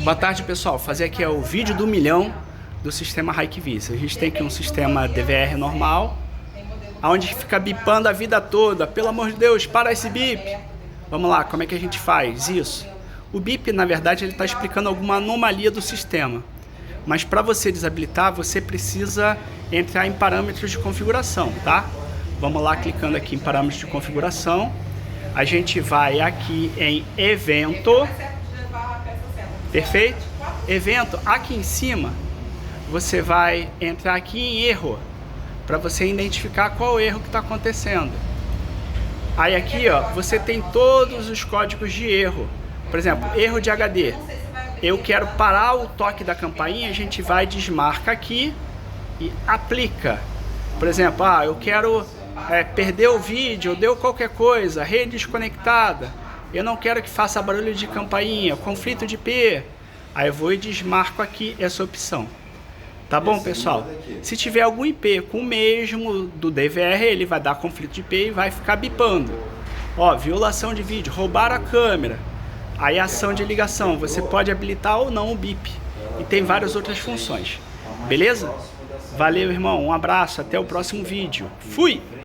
Boa tarde, pessoal. Fazer aqui é o vídeo do milhão do sistema Hikviz. A gente tem aqui um sistema DVR normal, onde fica bipando a vida toda. Pelo amor de Deus, para esse bip. Vamos lá, como é que a gente faz isso? O bip, na verdade, ele está explicando alguma anomalia do sistema. Mas para você desabilitar, você precisa entrar em parâmetros de configuração, tá? Vamos lá, clicando aqui em parâmetros de configuração. A gente vai aqui em evento. Perfeito? Evento, aqui em cima, você vai entrar aqui em erro, para você identificar qual o erro que está acontecendo. Aí aqui, ó, você tem todos os códigos de erro. Por exemplo, erro de HD. Eu quero parar o toque da campainha, a gente vai, desmarca aqui e aplica. Por exemplo, eu quero perder o vídeo, deu qualquer coisa, rede desconectada. Eu não quero que faça barulho de campainha, conflito de IP. Aí eu vou e desmarco aqui essa opção. Tá bom, pessoal? Se tiver algum IP com o mesmo do DVR, ele vai dar conflito de IP e vai ficar bipando. Ó, violação de vídeo, roubar a câmera. Aí ação de ligação, você pode habilitar ou não o bip. E tem várias outras funções. Beleza? Valeu, irmão. Um abraço, até o próximo vídeo. Fui!